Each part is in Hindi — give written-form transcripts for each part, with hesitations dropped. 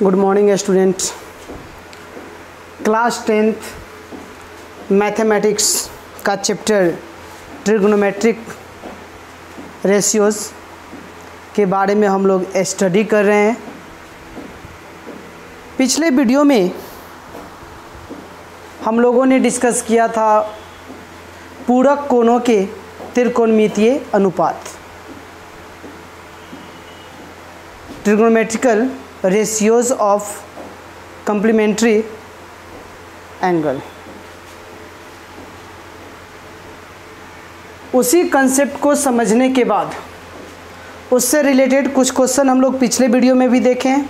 Good morning student. Class 10th mathematics का चैप्टर ट्रिग्नोमेट्रिक रेशियोज़ के बारे में हम लोग स्टडी कर रहे हैं। पिछले वीडियो में हम लोगों ने डिस्कस किया था पूरक कोणों के त्रिकोणमितीय अनुपात, trigonometrical ratios of complementary angle. उसी कंसेप्ट को समझने के बाद उससे रिलेटेड कुछ क्वेश्चन हम लोग पिछले वीडियो में भी देखे हैं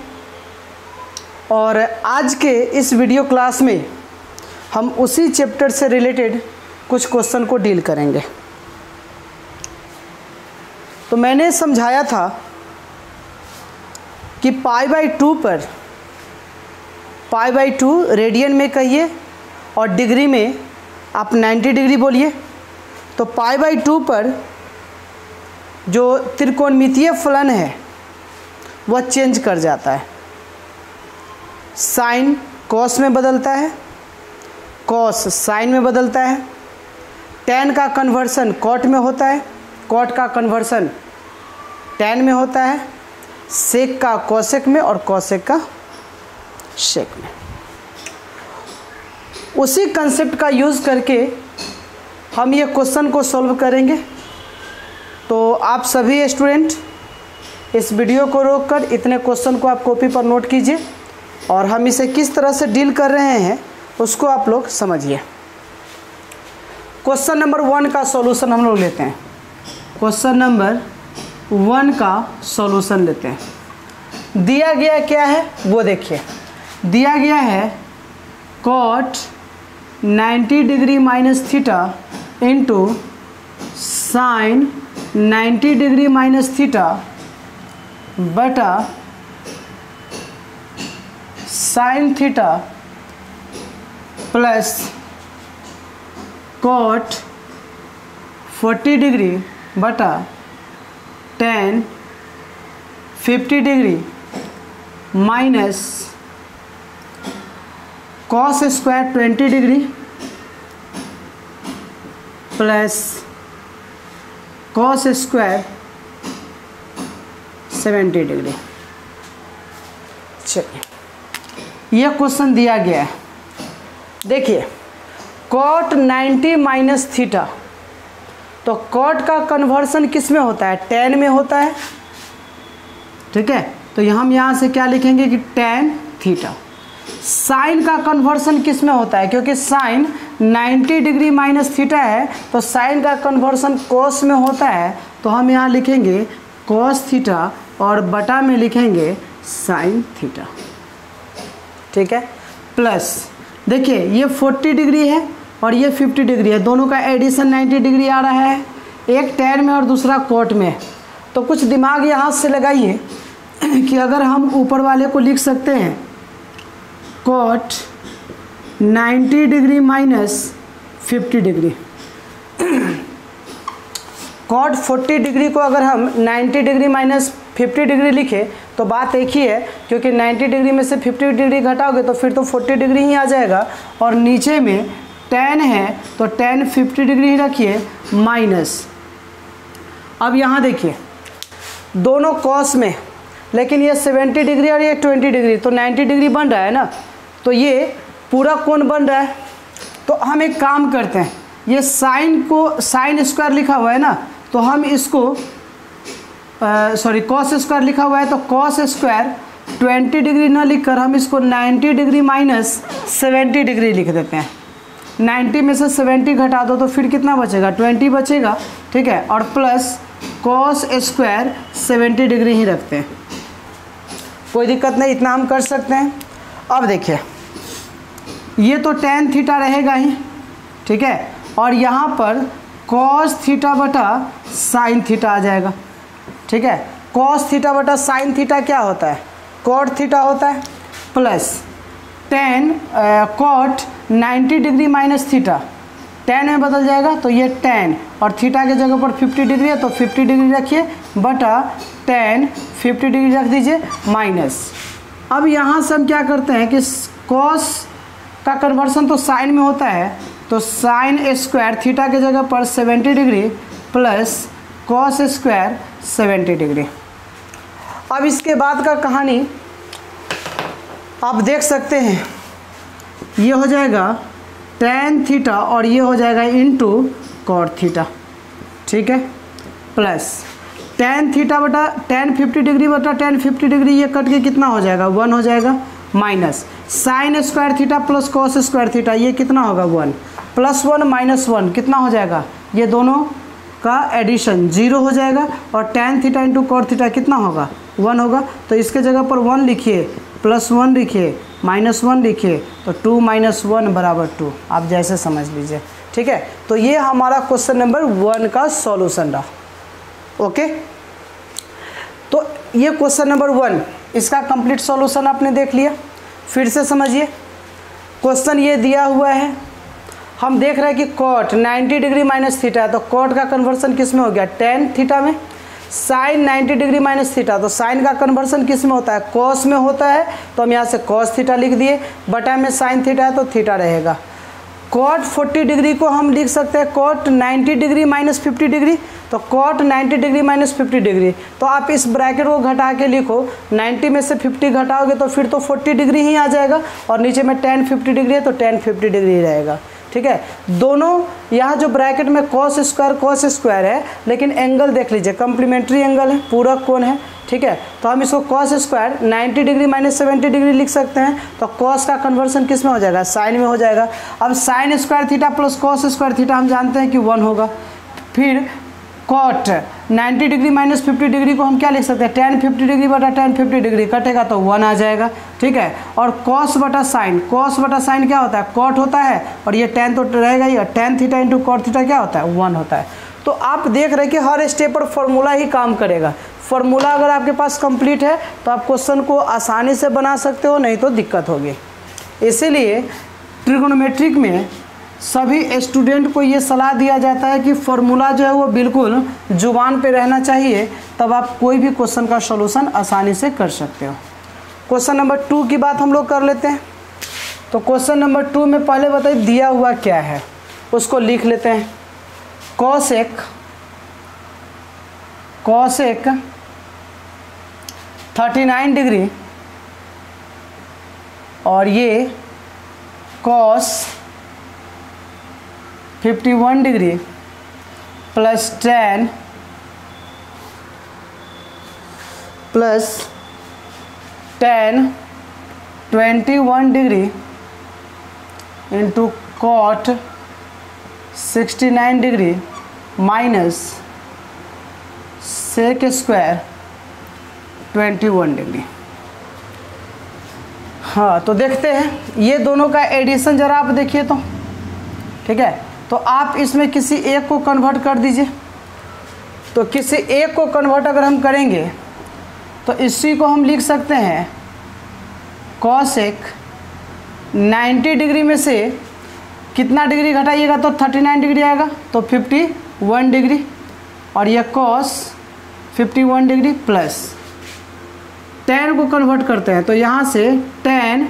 और आज के इस वीडियो क्लास में हम उसी चैप्टर से रिलेटेड कुछ क्वेश्चन को डील करेंगे। तो मैंने समझाया था कि π/2 पर π/2 रेडियन में कहिए और डिग्री में आप 90 डिग्री बोलिए। तो π/2 पर जो त्रिकोणमितीय फलन है वह चेंज कर जाता है। साइन कॉस में बदलता है, कॉस साइन में बदलता है, टैन का कन्वर्सन कॉट में होता है, कॉट का कन्वर्सन टैन में होता है, सेक का कॉसेक में और कॉसेक का शेक में। उसी कंसेप्ट का यूज़ करके हम ये क्वेश्चन को सॉल्व करेंगे। तो आप सभी स्टूडेंट इस वीडियो को रोककर इतने क्वेश्चन को आप कॉपी पर नोट कीजिए और हम इसे किस तरह से डील कर रहे हैं उसको आप लोग समझिए। क्वेश्चन नंबर 1 का सॉल्यूशन हम लोग लेते हैं। क्वेश्चन नंबर 1 का सॉल्यूशन लेते हैं। दिया गया क्या है वो देखिए। दिया गया है cot 90 degree minus theta into sine 90 degree minus theta बटा sine theta plus cot 40 degree बटा tan 50 degree minus cos square 20 degree plus cos square 70 degree. चलिए यह क्वेश्चन दिया गया है। देखिए कॉट 90 माइनस थीटा, तो कॉट का कन्वर्सन किस में होता है? टैन में होता है। ठीक है, तो हम यहाँ से क्या लिखेंगे कि टैन थीटा। साइन का कन्वर्सन किस में होता है? क्योंकि साइन 90 डिग्री माइनस थीटा है तो साइन का कन्वर्सन कॉस में होता है, तो हम यहाँ लिखेंगे कॉस थीटा और बटा में लिखेंगे साइन थीटा। ठीक है, प्लस देखिए ये 40 डिग्री है और ये 50 डिग्री है, दोनों का एडिशन 90 डिग्री आ रहा है, एक टैन में और दूसरा कॉट में। तो कुछ दिमाग यहाँ से लगाइए कि अगर हम ऊपर वाले को लिख सकते हैं cot 90 degree minus 50 degree, cot 40 degree को अगर हम 90 डिग्री माइनस 50 डिग्री लिखे तो बात एक ही है, क्योंकि 90 डिग्री में से 50 डिग्री घटाओगे तो फिर तो 40 डिग्री ही आ जाएगा। और नीचे में टैन है तो टैन 50 डिग्री ही रखिए माइनस। अब यहाँ देखिए दोनों कॉस में, लेकिन ये 70 डिग्री और ये 20 डिग्री तो 90 डिग्री बन रहा है ना, तो ये पूरा कोण बन रहा है। तो हम एक काम करते हैं, ये साइन को साइन स्क्वायर लिखा हुआ है ना, तो हम इसको कॉस स्क्वायर लिखा हुआ है तो कॉस स्क्वायर 20 डिग्री ना लिखकर हम इसको 90 डिग्री माइनस 70 डिग्री लिख देते हैं। 90 में से 70 घटा दो तो फिर कितना बचेगा? 20 बचेगा। ठीक है, और प्लस कॉस स्क्वायर 70 डिग्री ही रखते हैं, कोई दिक्कत नहीं, इतना हम कर सकते हैं। अब देखिए ये तो tan थीटा रहेगा ही, ठीक है, और यहाँ पर cos थीटा बटा साइन थीटा आ जाएगा। ठीक है, cos थीटा बटा साइन थीटा क्या होता है? cot थीटा होता है, plus tan cot 90 degree minus theta tan में बदल जाएगा तो ये tan, और थीटा के जगह पर 50 डिग्री है तो 50 डिग्री रखिए बटा tan 50 डिग्री रख दीजिए माइनस अब यहाँ से हम क्या करते हैं कि कॉस का कन्वर्सन तो साइन में होता है, तो साइन स्क्वायर थीटा के जगह पर 70 degree plus cos square 70 degree. अब इसके बाद का कहानी आप देख सकते हैं, ये हो जाएगा tan थीटा और ये हो जाएगा इनटू कॉट थीटा, ठीक है, प्लस tan थीटा बटा tan 50 डिग्री बटा tan 50 डिग्री, ये कट के कितना हो जाएगा 1 हो जाएगा, minus sign square theta plus cos square theta, ये कितना होगा 1 प्लस 1 माइनस 1 कितना हो जाएगा, ये दोनों का एडिशन 0 हो जाएगा, और tan theta into cot theta कितना होगा 1 होगा। तो इसके जगह पर 1 लिखिए, प्लस 1 लिखिए, माइनस 1 लिखिए, तो 2 माइनस 1 बराबर 2, आप जैसे समझ लीजिए, ठीक है। तो ये हमारा क्वेश्चन नंबर 1 का सॉल्यूशन रहा। ओके, तो ये क्वेश्चन नंबर 1 इसका कंप्लीट सॉल्यूशन आपने देख लिया। फिर से समझिए, क्वेश्चन ये दिया हुआ है, हम देख रहे हैं कि कॉट 90 डिग्री माइनस थीटा है, तो कॉट का कन्वर्सन किस में हो गया tan थीटा में, साइन 90 डिग्री माइनस थीटा, तो साइन का कन्वर्सन किस में होता है कॉस में होता है, तो हम यहाँ से कॉस थीटा लिख दिए, बटा में साइन थीटा है तो थीटा रहेगा। कॉट 40 डिग्री को हम लिख सकते हैं कॉट 90 डिग्री माइनस 50 डिग्री, तो कॉट 90 डिग्री माइनस 50 डिग्री, तो आप इस ब्रैकेट को घटा के लिखो, 90 में से 50 घटाओगे तो फिर तो 40 डिग्री ही आ जाएगा, और नीचे में tan 50 डिग्री है तो tan 50 डिग्री रहेगा, ठीक है। दोनों यहाँ जो ब्रैकेट में कॉस स्क्वायर है, लेकिन एंगल देख लीजिए कम्प्लीमेंट्री एंगल है, पूरक कोण है, ठीक है। तो हम इसको cos square 90 degree minus 70 degree लिख सकते हैं, तो कॉस का कन्वर्सन किस में हो जाएगा साइन में हो जाएगा। अब sign square theta plus cos square theta हम जानते हैं कि 1 होगा। फिर कॉट 90 डिग्री माइनस 50 डिग्री को हम क्या लिख सकते हैं tan 50 डिग्री बटा tan 50 डिग्री, कटेगा तो 1 आ जाएगा, ठीक है। और कॉस बटा साइन क्या होता है कॉट होता है, और ये tan तो रहेगा ही, और tan theta into cot theta क्या होता है 1 होता है। तो आप देख रहे हैं कि हर स्टेप पर फॉर्मूला ही काम करेगा। फॉर्मूला अगर आपके पास कंप्लीट है तो आप क्वेश्चन को आसानी से बना सकते हो, नहीं तो दिक्कत होगी। इसीलिए ट्रिग्नोमेट्रिक में सभी स्टूडेंट को ये सलाह दिया जाता है कि फॉर्मूला जो है वो बिल्कुल जुबान पे रहना चाहिए, तब आप कोई भी क्वेश्चन का सॉल्यूशन आसानी से कर सकते हो। क्वेश्चन नंबर 2 की बात हम लोग कर लेते हैं। तो क्वेश्चन नंबर 2 में पहले बताइए दिया हुआ क्या है, उसको लिख लेते हैं। कॉसेक 39 डिग्री और ये cos 51 degree plus tan tan 21 degree into cot 69 degree minus sec square 21 degree. हाँ, तो देखते हैं ये दोनों का एडिशन जरा आप देखिए तो, ठीक है। तो आप इसमें किसी एक को कन्वर्ट कर दीजिए। तो किसी एक को कन्वर्ट अगर हम करेंगे तो इसी को हम लिख सकते हैं कॉसेक 90 डिग्री में से कितना डिग्री घटाइएगा तो 39 डिग्री आएगा, तो 51 डिग्री, और यह कॉस 51 डिग्री प्लस tan को कन्वर्ट करते हैं। तो यहाँ से tan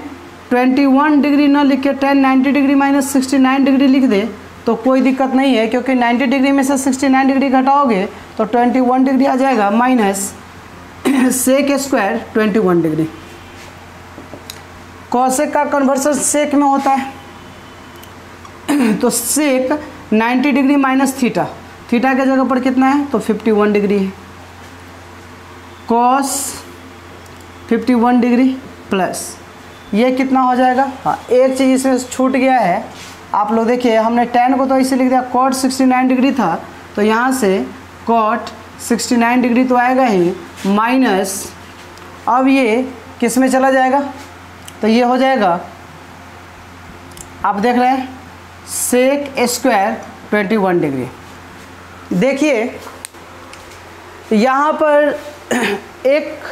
21 डिग्री ना लिख के tan 90 डिग्री माइनस 69 डिग्री लिख दे तो कोई दिक्कत नहीं है, क्योंकि 90 डिग्री में से 69 डिग्री घटाओगे तो 21 डिग्री आ जाएगा, minus sec square 21 degree. Cosec का कन्वर्सन सेक में होता है, तो सेक 90 डिग्री माइनस थीटा के जगह पर कितना है तो 51 डिग्री है, कॉस 51 डिग्री प्लस ये कितना हो जाएगा। हाँ, एक चीज़ इसमें छूट गया है, आप लोग देखिए, हमने tan को तो इसे लिख दिया कॉट 69 डिग्री था, तो यहाँ से कॉट 69 डिग्री तो आएगा ही, माइनस अब ये किस में चला जाएगा तो ये हो जाएगा, आप देख रहे हैं सेक स्क्वायर 21 डिग्री। देखिए यहाँ पर एक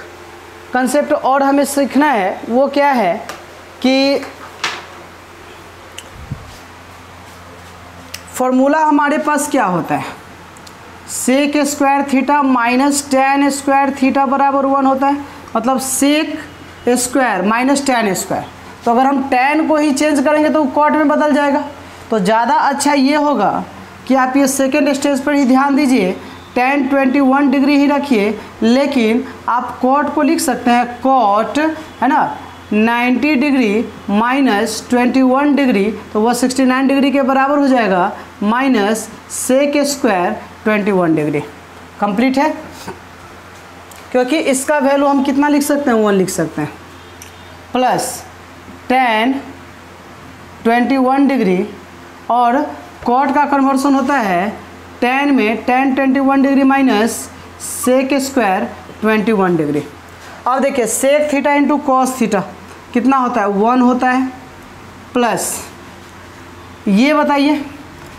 कंसेप्ट और हमें सीखना है, वो क्या है कि फॉर्मूला हमारे पास क्या होता है, sec square theta minus tan square theta बराबर 1 होता है। मतलब sec square minus tan square. तो अगर हम टेन को ही चेंज करेंगे तो कॉट में बदल जाएगा। तो ज़्यादा अच्छा ये होगा कि आप ये सेकेंड स्टेज पर ही ध्यान दीजिए, tan 21 डिग्री ही रखिए, लेकिन आप कॉट को लिख सकते हैं कॉट, है ना, 90 डिग्री माइनस 21 डिग्री, तो वह 69 डिग्री के बराबर हो जाएगा, minus sec square 21 degree. Complete है, क्योंकि इसका वैल्यू हम कितना लिख सकते हैं, 1 लिख सकते हैं, प्लस tan 21 डिग्री, और कॉट का कन्वर्सन होता है tan में tan 21 degree minus sec square 21 degree. अब देखिए sec theta into cos theta कितना होता है, 1 होता है, प्लस ये बताइए,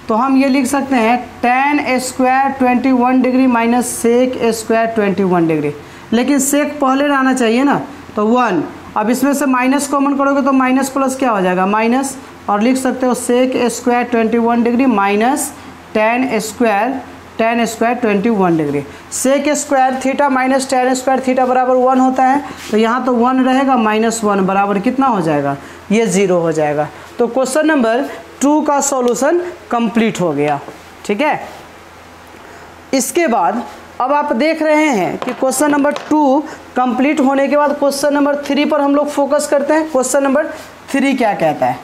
तो हम ये लिख सकते हैं tan square 21 degree minus sec square 21 degree, लेकिन सेक पहले रहना चाहिए ना, तो 1। अब इसमें से माइनस कॉमन करोगे तो माइनस प्लस क्या हो जाएगा, माइनस, और लिख सकते हो sec square 21 degree minus tan square 21 degree. Sec square theta minus tan square theta बराबर 1 होता है, तो यहाँ तो 1 रहेगा, -1 बराबर कितना हो जाएगा, ये 0 हो जाएगा। तो क्वेश्चन नंबर 2 का सॉल्यूशन कंप्लीट हो गया। ठीक है, इसके बाद अब आप देख रहे हैं कि क्वेश्चन नंबर 2 कंप्लीट होने के बाद क्वेश्चन नंबर 3 पर हम लोग फोकस करते हैं। क्वेश्चन नंबर 3 क्या कहता है,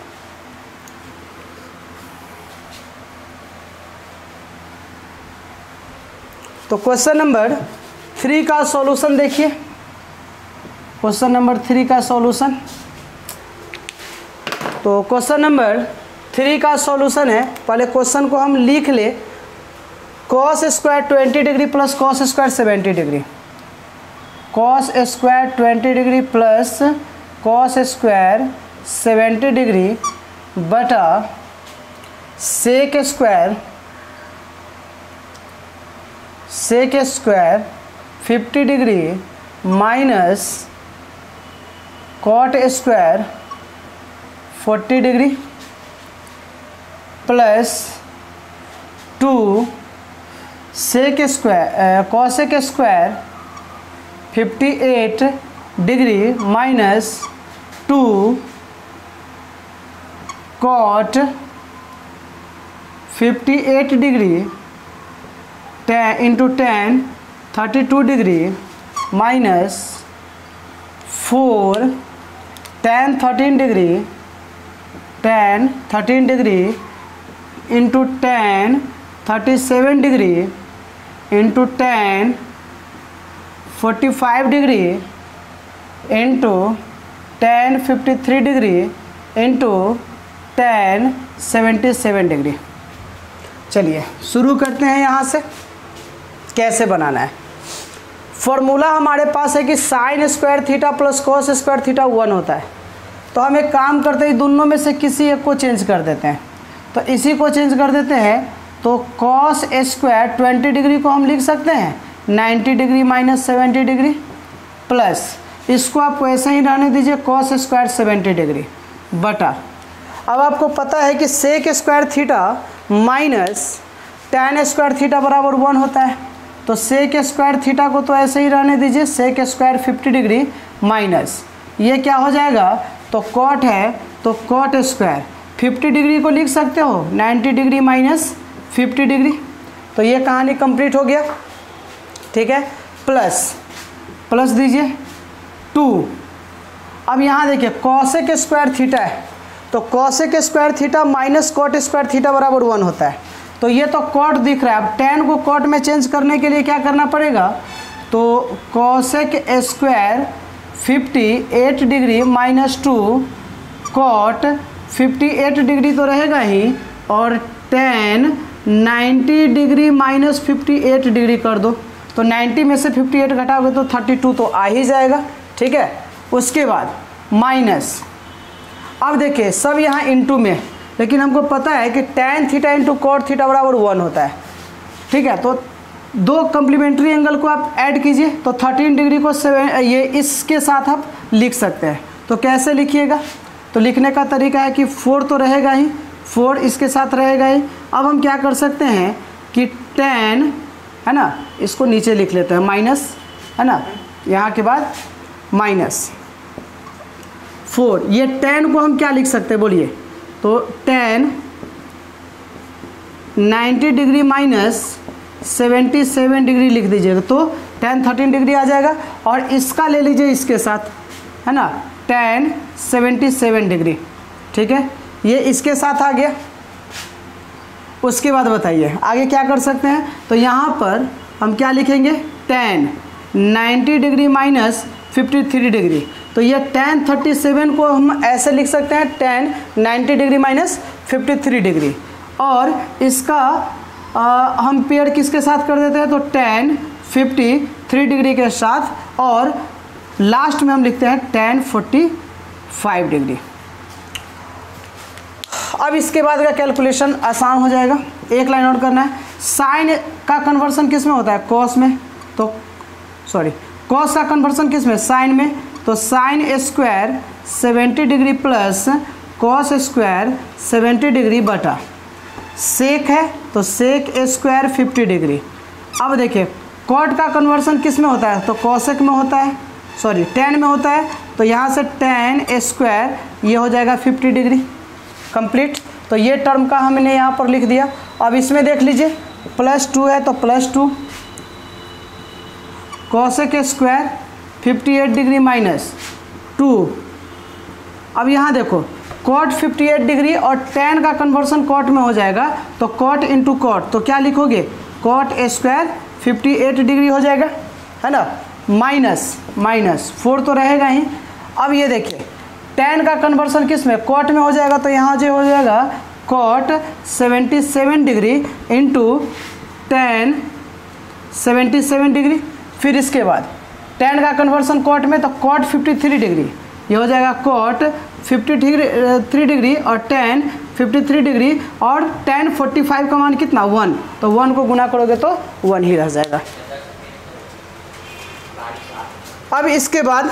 तो क्वेश्चन नंबर 3 का सॉल्यूशन देखिए। क्वेश्चन नंबर 3 का सॉल्यूशन, तो क्वेश्चन नंबर 3 का सॉल्यूशन है, पहले क्वेश्चन को हम लिख ले, cos square 20 degree plus cos square 70 degree, cos square 20 degree plus cos square 70 degree बटा sec square 50 degree minus cot square 40 degree plus 2 sec square cosec square 58 degree minus 2 cot 58 degree into 10 32 degree minus 4 tan 13 degree into 10 37 degree into 10 45 degree into 10 53 degree into 10 77 degree. चलिए शुरू करते हैं यहाँ से, कैसे बनाना है। फॉर्मूला हमारे पास है कि sign square theta plus cos square theta 1 होता है, तो हम एक काम करते हैं, दोनों में से किसी एक को चेंज कर देते हैं। तो इसी को चेंज कर देते हैं, तो कॉस स्क्वायर 20 डिग्री को हम लिख सकते हैं 90 डिग्री माइनस 70 डिग्री, प्लस इसको आप वैसे ही रहने दीजिए कॉस स्क्वायर 70 डिग्री बटा, अब आपको पता है कि sec square theta minus tan square theta बराबर 1 होता है, तो सेक स्क्वायर थीटा को तो ऐसे ही रहने दीजिए सेक स्क्वायर 50 डिग्री माइनस ये क्या हो जाएगा, तो कॉट है तो कॉट स्क्वायर 50 डिग्री को लिख सकते हो 90 डिग्री माइनस 50 डिग्री। तो ये कहानी कंप्लीट हो गया। ठीक है, प्लस दीजिए 2। अब यहाँ देखिए कॉसेक स्क्वायर थीटा है, तो cosec square theta minus cot square theta बराबर 1 होता है, तो ये तो कॉट दिख रहा है। अब tan को कॉट में चेंज करने के लिए क्या करना पड़ेगा, तो cosec square 58 degree minus 2 cot 58 degree तो रहेगा ही, और tan 90 डिग्री माइनस 58 डिग्री कर दो, तो 90 में से 58 घटाओगे तो 32 तो आ ही जाएगा। ठीक है, उसके बाद माइनस, अब देखिए सब यहाँ इंटू में, लेकिन हमको पता है कि tan theta into cot theta बराबर 1 होता है। ठीक है, तो दो कम्प्लीमेंट्री एंगल को आप ऐड कीजिए, तो 13 डिग्री को ये इसके साथ आप लिख सकते हैं। तो कैसे लिखिएगा, तो लिखने का तरीका है कि 4 तो रहेगा ही, 4 इसके साथ रहेगा ही। अब हम क्या कर सकते हैं कि tan, है ना, इसको नीचे लिख लेते हैं माइनस, है ना, यहाँ के बाद माइनस 4, ये tan को हम क्या लिख सकते हैं बोलिए, तो tan 90 डिग्री माइनस 77 डिग्री लिख दीजिएगा, तो tan 13 डिग्री आ जाएगा। और इसका ले लीजिए इसके साथ, है ना, tan 77 डिग्री, ठीक है, ये इसके साथ आ गया। उसके बाद बताइए आगे क्या कर सकते हैं, तो यहाँ पर हम क्या लिखेंगे, tan 90 डिग्री माइनस 53 डिग्री, तो ये tan 37 को हम ऐसे लिख सकते हैं tan 90 डिग्री माइनस 53 डिग्री, और इसका हम पेयर किसके साथ कर देते हैं, तो tan 53 डिग्री के साथ, और लास्ट में हम लिखते हैं tan 45 डिग्री। अब इसके बाद का कैलकुलेशन आसान हो जाएगा। एक लाइन और करना है, साइन का कन्वर्सन किस में होता है, कॉस में, तो सॉरी कॉस का कन्वर्सन किस में, साइन में, तो sine square 70 degree plus cos square 70 degree बटा सेक है, तो सेक स्क्वायर 50 डिग्री। अब देखिए कॉट का कन्वर्सन किस में होता है, तो कॉसेक में होता है, सॉरी tan में होता है, तो यहाँ से tan स्क्वायर ये हो जाएगा 50 डिग्री कंप्लीट। तो ये टर्म का हमने यहाँ पर लिख दिया। अब इसमें देख लीजिए +2 है, तो +2 कॉसेक स्क्वायर 58 डिग्री माइनस 2। अब यहाँ देखो कॉट 58 डिग्री और tan का कन्वर्सन कॉट में हो जाएगा, तो कॉट इंटू कॉट, तो क्या लिखोगे, कॉट स्क्वायर 58 डिग्री हो जाएगा, है ना, माइनस 4 तो रहेगा ही। अब ये देखिए tan का कन्वर्सन किस में, कॉट में हो जाएगा, तो यहाँ जो हो जाएगा cot 77 degree into tan 77 degree. फिर इसके बाद tan का कन्वर्सन कॉट में, तो कॉट 53 डिग्री, ये हो जाएगा कॉट 53 डिग्री और tan 53 डिग्री, और tan 45 का मान कितना, 1, तो 1 को गुना करोगे तो 1 ही रह जाएगा। अब इसके बाद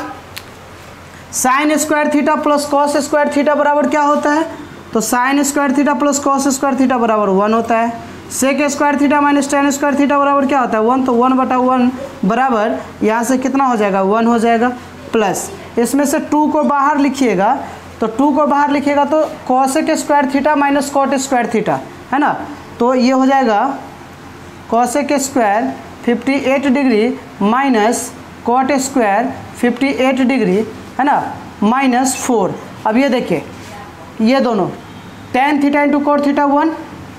sine square theta plus cos square theta बराबर क्या होता है, तो sine square theta plus cos square theta बराबर 1 होता है। Sec square theta minus tan square theta बराबर क्या होता है, 1, तो 1/1 बराबर यहाँ से कितना हो जाएगा, 1 हो जाएगा, प्लस इसमें से 2 को बाहर लिखिएगा, तो 2 को बाहर लिखिएगा तो cosec square theta minus cot square theta, है ना, तो ये हो जाएगा cosec square 58 degree minus cot square 58 degree, है ना, -4। अब ये देखिए ये दोनों tan theta into cot theta 1,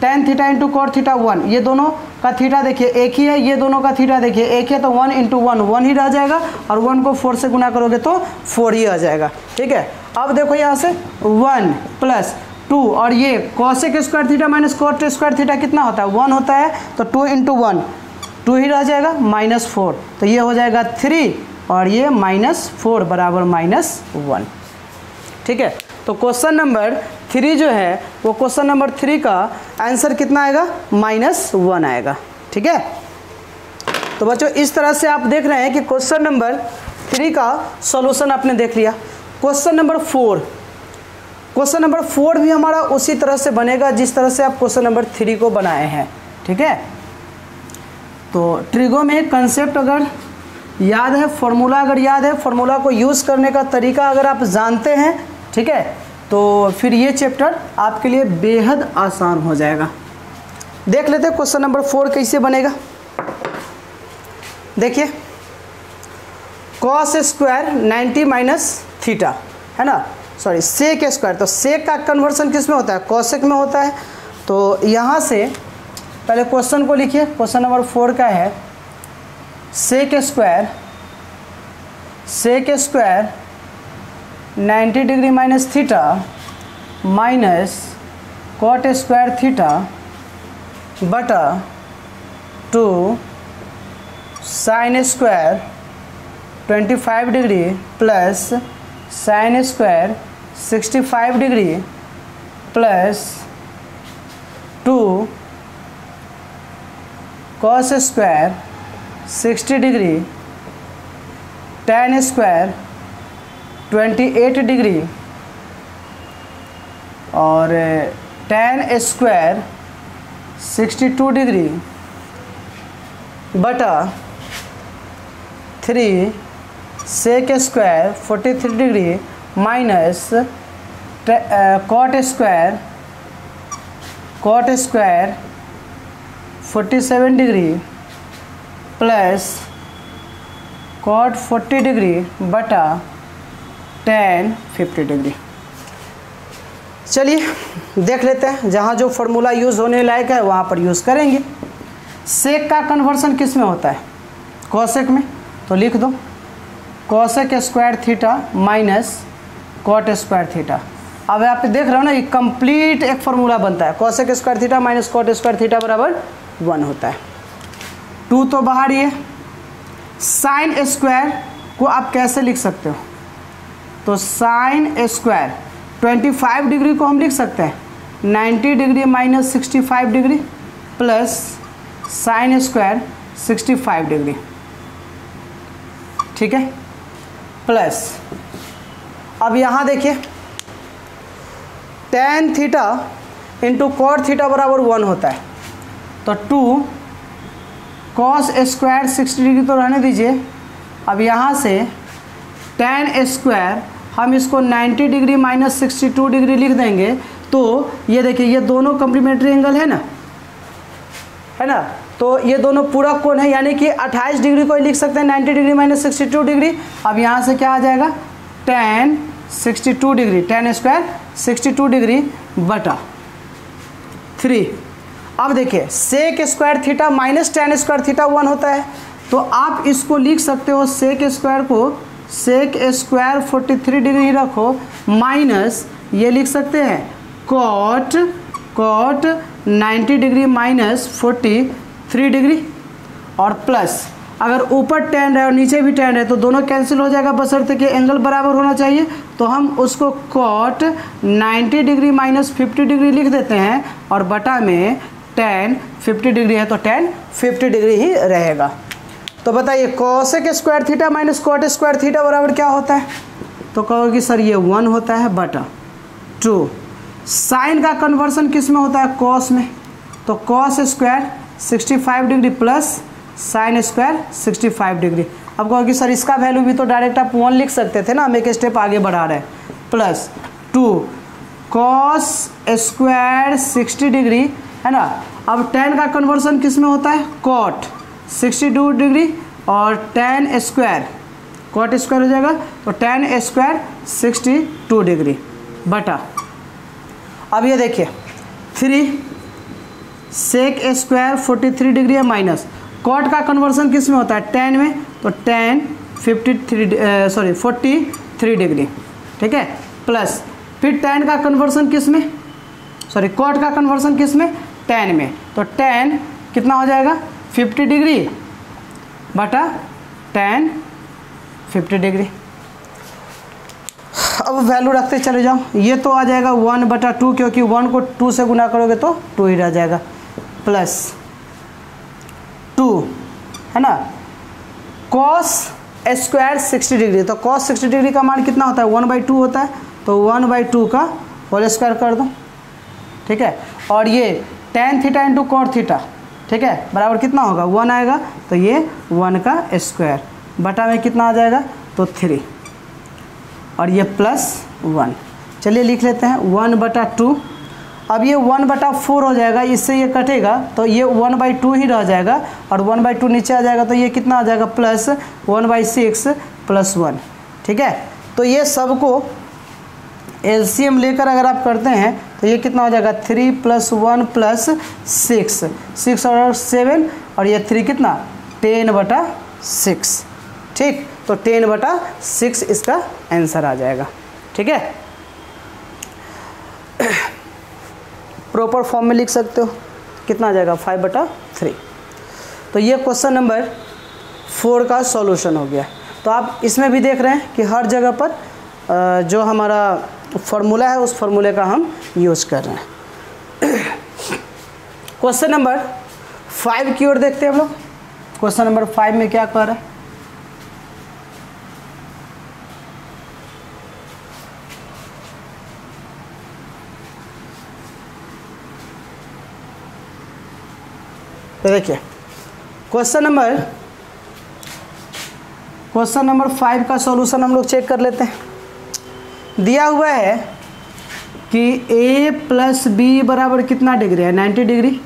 tan theta into cot theta 1, ये दोनों का थीटा देखिए एक ही है, ये दोनों का थीटा देखिए एक है, तो 1 इंटू 1 ही रह जाएगा, और 1 को 4 से गुना करोगे तो 4 ही आ जाएगा, ठीक है। अब देखो यहाँ से 1 + 2, और ये cosec square theta minus cot square theta कितना होता है, 1 होता है, तो 2 इंटू 1 2 ही रह जाएगा, -4, तो ये हो जाएगा 3, और ये -4 बराबर -1, ठीक है। तो क्वेश्चन नंबर 3 जो है वो क्वेश्चन नंबर 3 का आंसर कितना आएगा, -1 आएगा, ठीक है। तो बच्चों इस तरह से आप देख रहे हैं कि क्वेश्चन नंबर 3 का सॉल्यूशन आपने देख लिया। क्वेश्चन नंबर 4 भी हमारा उसी तरह से बनेगा जिस तरह से आप क्वेश्चन नंबर 3 को बनाए हैं, ठीक है। तो ट्रिगो में कंसेप्ट अगर याद है, फॉर्मूला अगर याद है, फॉर्मूला को यूज़ करने का तरीका अगर आप जानते हैं, ठीक है, तो फिर ये चैप्टर आपके लिए बेहद आसान हो जाएगा। देख लेते हैं क्वेश्चन नंबर 4 कैसे बनेगा। देखिए कॉस स्क्वायर 90 माइनस थीटा, है ना, सॉरी सेक स्क्वायर, तो सेक का कन्वर्सन किस में होता है, कॉसेक में होता है। तो यहाँ से पहले क्वेश्चन को लिखिए, क्वेश्चन नंबर 4 का है sec square 90 degree minus theta minus cot square theta बटा 2 sine square 25 degree plus sine square 65 degree plus 2 cos square 60 degree tan square 28 degree और tan स्क्वायर 62 डिग्री बटा 3 sec square 43 degree minus cot square 47 degree plus cot 40 degree बटा tan 50 डिग्री। चलिए देख लेते हैं, जहाँ जो फॉर्मूला यूज़ होने लायक है वहाँ पर यूज़ करेंगे। सेक का कन्वर्सन किस में होता है? कॉसेक में। तो लिख दो cosec square theta minus cot square theta. अब यहाँ पे देख रहे हो ना, ये कंप्लीट एक फार्मूला बनता है। Cosec square theta minus cot square theta बराबर 1 होता है। 2 तो बाहर ही है। साइन स्क्वायर को आप कैसे लिख सकते हो? तो साइन स्क्वायर 25 डिग्री को हम लिख सकते हैं 90 degree minus 65 degree plus sine square 65 degree, ठीक है, प्लस अब यहाँ देखिए tan theta into cot theta बराबर 1 होता है। तो 2 कॉस स्क्वायर 60 डिग्री तो रहने दीजिए। अब यहाँ से tan स्क्वायर हम इसको 90 डिग्री माइनस 62 डिग्री लिख देंगे। तो ये देखिए ये दोनों कम्प्लीमेंट्री एंगल है ना, तो ये दोनों पूरा कोण है, यानी कि 28 डिग्री को लिख सकते हैं 90 डिग्री माइनस 62 डिग्री। अब यहाँ से क्या आ जाएगा tan 62 degree, tan square 62 degree बटा 3। अब देखिए sec square theta minus tan square theta 1 होता है। तो आप इसको लिख सकते हो सेक स्क्वायर को सेक स्क्वायर 43 डिग्री रखो माइनस ये लिख सकते हैं कॉट 90 डिग्री माइनस 43 डिग्री और प्लस अगर ऊपर tan है और नीचे भी tan है तो दोनों कैंसिल हो जाएगा बशर्ते कि एंगल बराबर होना चाहिए। तो हम उसको कॉट 90 डिग्री माइनस 50 डिग्री लिख देते हैं और बटा में tan 50 डिग्री है तो tan 50 डिग्री ही रहेगा। तो बताइए cosec square theta minus cot square theta बराबर क्या होता है? तो कहोगे सर ये 1 होता है बटा 2। साइन का कन्वर्सन किस में होता है? कॉस में। तो cos square 65 degree plus sine square 65 degree. अब कहोगे सर इसका वैल्यू भी तो डायरेक्ट आप 1 लिख सकते थे ना, हम एक स्टेप आगे बढ़ा रहे हैं। प्लस 2 कॉस स्क्वायर 60 डिग्री है ना। अब tan का कन्वर्सन किस में होता है? कॉट 62 डिग्री और tan स्क्वायर कॉट स्क्वायर हो जाएगा तो tan स्क्वायर 62 डिग्री बटा। अब ये देखिए 3 सेक स्क्वायर 43 डिग्री है माइनस कॉट का कन्वर्सन किस में होता है? tan में। तो tan 43 डिग्री, ठीक है, प्लस फिर tan का कन्वर्सन किस में? कॉट का कन्वर्सन किस में? tan में। तो tan कितना हो जाएगा? 50 डिग्री बटा tan 50 डिग्री। अब वैल्यू रखते चले जाओ, ये तो आ जाएगा 1/2 क्योंकि 1 को 2 से गुना करोगे तो 2 ही रह जाएगा, प्लस 2 है ना। कॉस स्क्वायर 60 डिग्री, तो कॉस 60 डिग्री का मान कितना होता है? 1/2 होता है। तो 1/2 का होल स्क्वायर कर दो, ठीक है। और ये tan theta into cot theta, ठीक है, बराबर कितना होगा? 1 आएगा। तो ये 1 का स्क्वायर बटा में कितना आ जाएगा? तो 3 और ये प्लस 1। चलिए लिख लेते हैं 1/2। अब ये 1/4 हो जाएगा, इससे ये कटेगा तो ये 1/2 ही रह जाएगा और 1/2 नीचे आ जाएगा तो ये कितना आ जाएगा? प्लस 1/6 प्लस 1, ठीक है। तो ये सबको एलसीएम लेकर अगर आप करते हैं तो ये कितना हो जाएगा? 3 + 1 + 6 और 7 और ये 3 कितना? 10/6, ठीक। तो 10/6 इसका आंसर आ जाएगा, ठीक है। प्रॉपर फॉर्म में लिख सकते हो, कितना आ जाएगा? 5/3। तो ये क्वेश्चन नंबर 4 का सॉल्यूशन हो गया। तो आप इसमें भी देख रहे हैं कि हर जगह पर जो हमारा फॉर्मूला है उस फॉर्मूले का हम यूज़ कर रहे हैं। क्वेश्चन नंबर 5 की ओर देखते हैं हम लोग। क्वेश्चन नंबर 5 में क्या कह रहा है? तो देखिए क्वेश्चन नंबर 5 का सॉल्यूशन हम लोग चेक कर लेते हैं। दिया हुआ है कि a प्लस बी बराबर कितना डिग्री है, 90 डिग्री।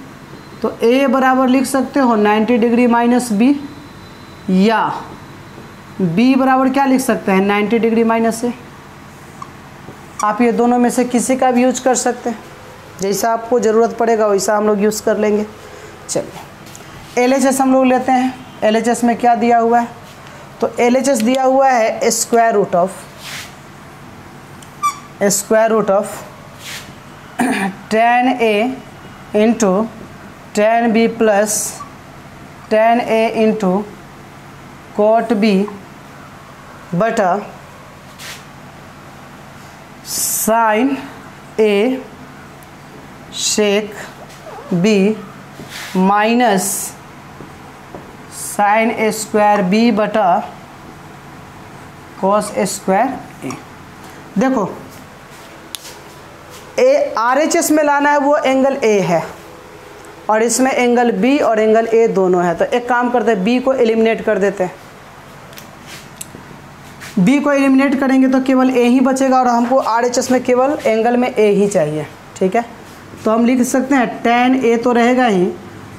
तो a बराबर लिख सकते हो 90 डिग्री माइनस बी, या b बराबर क्या लिख सकते हैं 90 डिग्री माइनस ए। आप ये दोनों में से किसी का भी यूज कर सकते हैं, जैसा आपको ज़रूरत पड़ेगा वैसा हम लोग यूज़ कर लेंगे। चलिए LHS हम लोग लेते हैं। LHS में क्या दिया हुआ है, तो LHS दिया हुआ है square root of tan A into tan B plus tan A into cot B बटा sin A sec B minus sin A square B बटा cos A स्क्वायर A। देखो RHS में लाना है वो एंगल A है, और इसमें एंगल B और एंगल A दोनों है। तो एक काम करते हैं, B को एलिमिनेट कर देते हैं। B को एलिमिनेट करेंगे तो केवल A ही बचेगा, और हमको RHS में केवल एंगल में A ही चाहिए। ठीक है, तो हम लिख सकते हैं tan A तो रहेगा ही,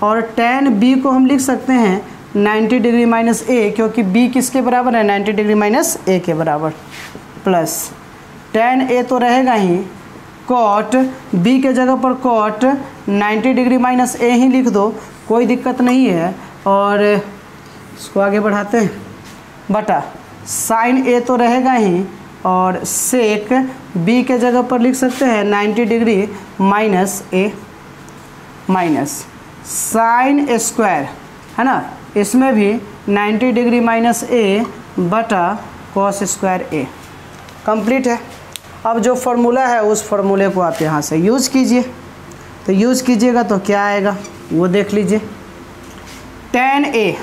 और tan B को हम लिख सकते हैं 90 डिग्री माइनस A, क्योंकि B किसके बराबर है 90 डिग्री माइनस A के बराबर, प्लस tan A तो रहेगा ही, cot B के जगह पर cot 90 डिग्री माइनस A ही लिख दो, कोई दिक्कत नहीं है। और इसको आगे बढ़ाते हैं, बटा sin A तो रहेगा ही, और sec B के जगह पर लिख सकते हैं 90 degree minus A minus sin A square, है ना, इसमें भी 90 डिग्री माइनस A बटा cos स्क्वायर A। कंप्लीट है। अब जो फार्मूला है उस फार्मूले को आप यहाँ से यूज़ कीजिए। तो यूज़ कीजिएगा तो क्या आएगा वो देख लीजिए। tan A,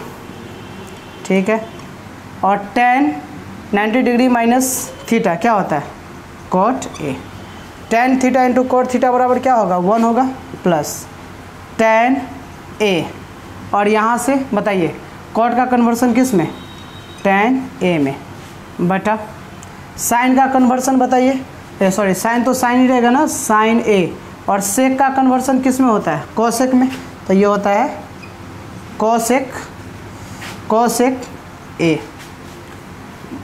ठीक है, और tan 90 डिग्री माइनस थीटा क्या होता है cot A। tan theta into cot theta बराबर क्या होगा 1 होगा, प्लस tan A, और यहाँ से बताइए cot का कन्वर्सन किस में tan A में, बटा साइन का कन्वर्सन बताइए, सॉरी साइन तो साइन ही रहेगा ना, साइन A, और सेक का कन्वर्सन किस में होता है कोसेक में, तो ये होता है कोसेक A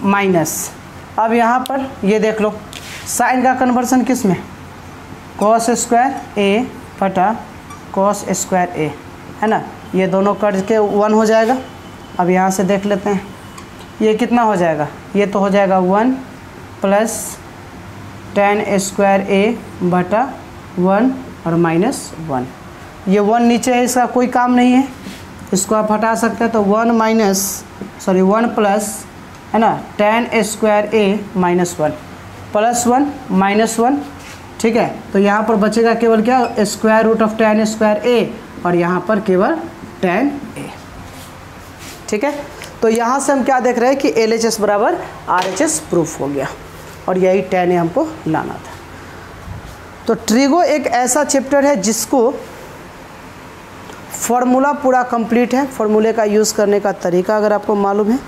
माइनस, अब यहाँ पर ये देख लो साइन का कन्वर्सन किस में cos स्क्वायर A बटा cos स्क्वायर A, है ना, ये दोनों कट के 1 हो जाएगा। अब यहाँ से देख लेते हैं ये कितना हो जाएगा, ये तो हो जाएगा 1 प्लस tan स्क्वायर A बटा 1 और माइनस 1, ये 1 नीचे है, इसका कोई काम नहीं है, इसको आप हटा सकते हैं। तो 1 प्लस, है ना, tan square A minus 1 plus 1 minus 1, ठीक है। तो यहाँ पर बचेगा केवल क्या square root of tan square A, और यहाँ पर केवल tan A। ठीक है, तो यहाँ से हम क्या देख रहे हैं कि LHS बराबर RHS प्रूफ हो गया, और यही tan A हमको लाना था। तो ट्रिगो एक ऐसा चैप्टर है जिसको फॉर्मूला पूरा कंप्लीट है, फॉर्मूले का यूज़ करने का तरीका अगर आपको मालूम है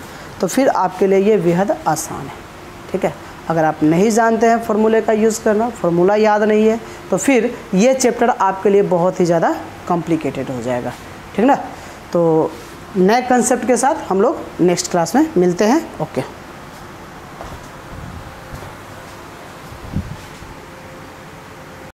तो फिर आपके लिए ये बेहद आसान है। ठीक है, अगर आप नहीं जानते हैं फार्मूले का यूज़ करना, फार्मूला याद नहीं है, तो फिर ये चैप्टर आपके लिए बहुत ही ज़्यादा कॉम्प्लिकेटेड हो जाएगा। ठीक ना, तो नए कंसेप्ट के साथ हम लोग नेक्स्ट क्लास में मिलते हैं। ओके।